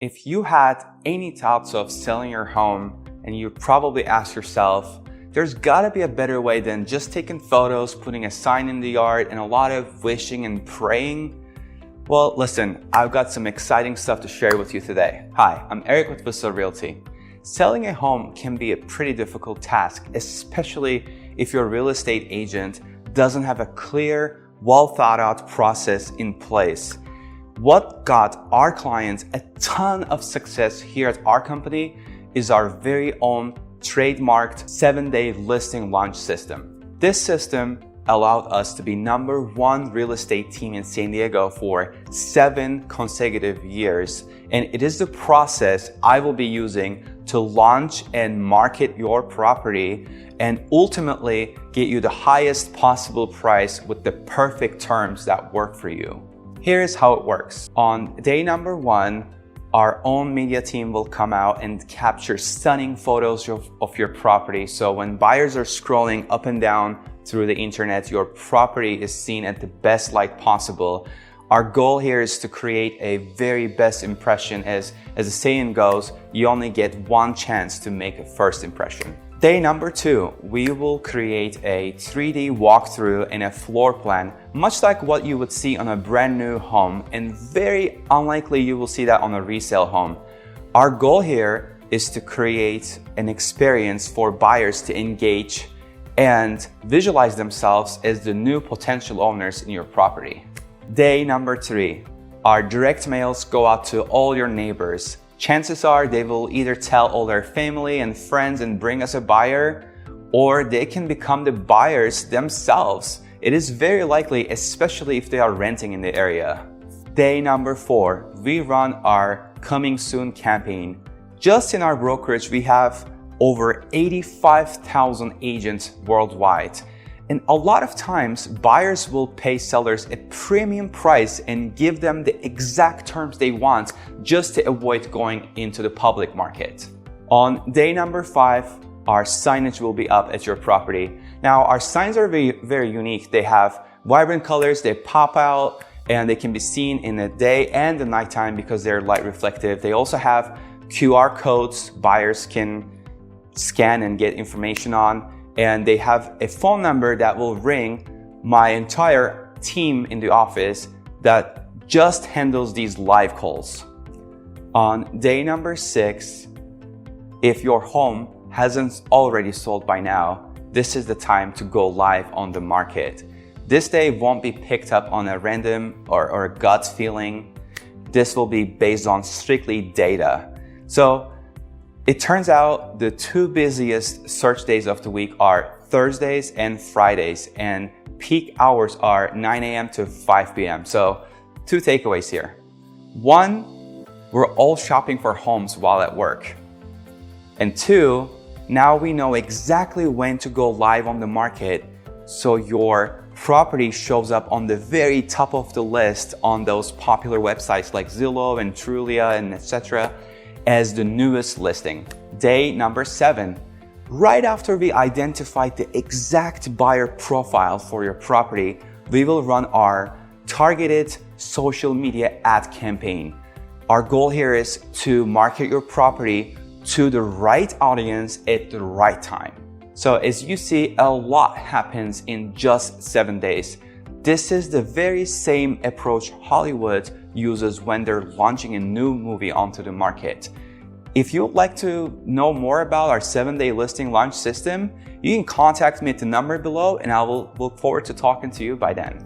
If you had any thoughts of selling your home and you probably ask yourself, there's gotta be a better way than just taking photos, putting a sign in the yard, and a lot of wishing and praying. Well, listen, I've got some exciting stuff to share with you today. Hi, I'm Eric with Whissel Realty. Selling a home can be a pretty difficult task, especially if your real estate agent doesn't have a clear, well thought out process in place. What got our clients a ton of success here at our company is our very own trademarked 7-day listing launch system. This system allowed us to be #1 real estate team in San Diego for 7 consecutive years. And it is the process I will be using to launch and market your property and ultimately get you the highest possible price with the perfect terms that work for you. Here's how it works. On day #1, our own media team will come out and capture stunning photos of your property. So when buyers are scrolling up and down through the internet, your property is seen at the best light possible. Our goal here is to create a very best impression. As the saying goes, you only get one chance to make a first impression. Day #2, we will create a 3D walkthrough and a floor plan, much like what you would see on a brand new home, and very unlikely you will see that on a resale home. Our goal here is to create an experience for buyers to engage and visualize themselves as the new potential owners in your property. Day #3, our direct mails go out to all your neighbors. Chances are they will either tell all their family and friends and bring us a buyer, or they can become the buyers themselves. It is very likely, especially if they are renting in the area. Day #4, we run our Coming Soon campaign. Just in our brokerage, we have over 85,000 agents worldwide. And a lot of times, buyers will pay sellers a premium price and give them the exact terms they want just to avoid going into the public market. On day #5, our signage will be up at your property. Now, our signs are very unique. They have vibrant colors, they pop out, and they can be seen in the day and the nighttime because they're light reflective. They also have QR codes buyers can scan and get information on. And they have a phone number that will ring my entire team in the office that just handles these live calls. On day #6, if your home hasn't already sold by now, this is the time to go live on the market. This day won't be picked up on a random or a gut feeling. This will be based on strictly data. So it turns out the 2 busiest search days of the week are Thursdays and Fridays, and peak hours are 9 a.m. to 5 p.m. So 2 takeaways here. 1, we're all shopping for homes while at work. And 2, now we know exactly when to go live on the market so your property shows up on the very top of the list on those popular websites like Zillow and Trulia and etc. as the newest listing. Day #7, right after we identified the exact buyer profile for your property, we will run our targeted social media ad campaign. Our goal here is to market your property to the right audience at the right time. So as you see, a lot happens in just 7 days. This is the very same approach Hollywood uses when they're launching a new movie onto the market. If you'd like to know more about our 7-day listing launch system, you can contact me at the number below and I will look forward to talking to you by then.